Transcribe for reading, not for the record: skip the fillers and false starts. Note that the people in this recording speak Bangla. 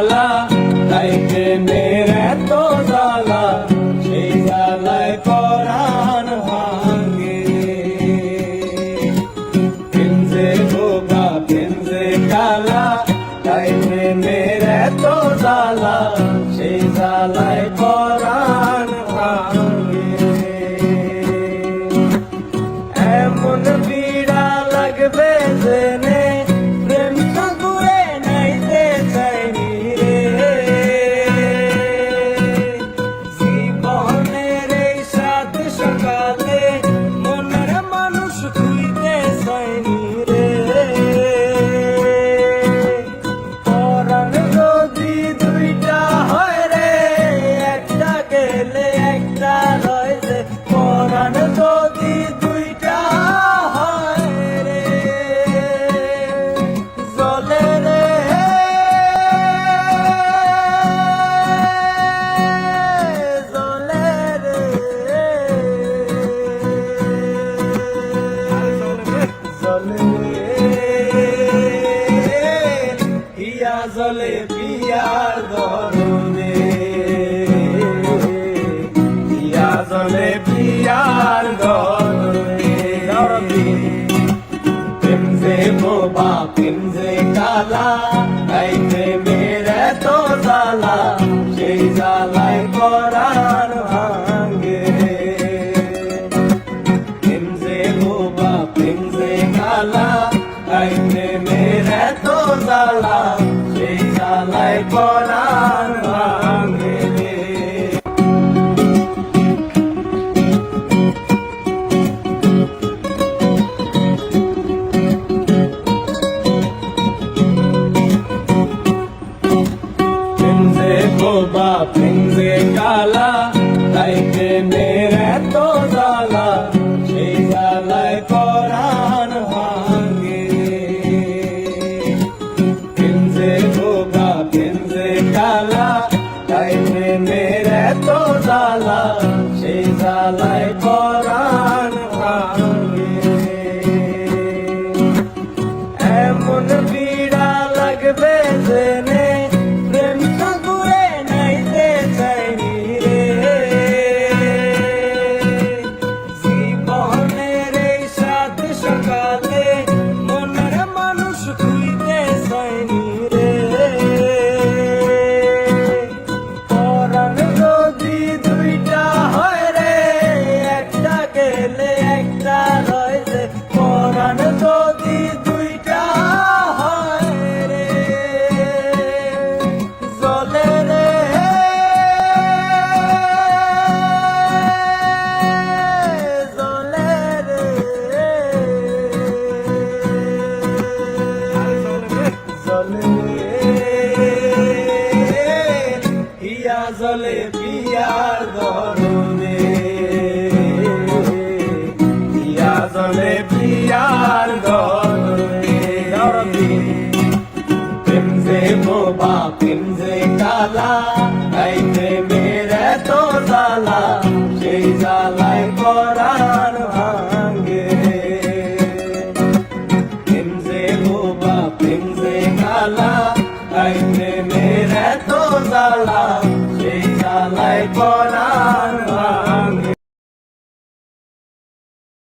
জ্বালা তাই প্রেমের এত জ্বালা সেই জ্বালায় পরাণ ভাঙে প্রেম যে ধোঁকা প্রেম যে কালা তাই প্রেমের এত জ্বালা সেই জ্বালায় পরাণ ভাঙে এমন পীড়া লাগবে জেনে প্রেম সাগরে নাইতে চাইনি রে জীবনের এই সাত সকালে মনের মানুষ খুঁজতে চাইনি রে পরাণ যদি দুইটা হয় রে একটা গেলে একটা রয় যে পরাণ যদি দুইটা হয় রে জলে রে জলে রে জলে হিয়া জলে পিয়ার দরনে হিয়া জলে পিয়ার দরনে প্রেম যে বোবা প্রেম যে কালা তাই প্রেমের এত জ্বালা সেই জ্বালায় পরাণ ভাঙে প্রেম যে বোবা প্রেম যে কালা তাই প্রেমের এত জ্বালা সেই জ্বালায় পরাণ ভাঙে প্রেম যে বোবা প্রেম যে কালা তাই প্রেমের এত জ্বালা সেই জ্বালায় পরাণ ভাঙে প্রেম যে বোবা প্রেম যে কালা তাই প্রেমের এত জ্বালা সেই জ্বালায় পরাণ ভাঙে এমন পীড়া লাগবে জেনে প্রেম সাগরে নাইতে চাইনি রে জীবনের এই সাত সকালে মনের মানুষ খুঁজতে চাইনি রে পরাণ যদি দুইটা হয় রে একটা গেলে একটা রয় যে পরাণ যদি দুইটা হয় রে জলে রে জলে রে জলে হিয়া জলে পিয়ার দরনে হিয়া জলে পিয়ার দরনে প্রেম যে বোবা প্রেম যে কালা তাই প্রেমের এত জ্বালা সেই জ্বালায় পরাণ ভাঙে প্রেম যে বোবা প্রেম যে কালা তাই প্রেমের এত জ্বালা সেই জ্বালায় পরাণ ভাঙে।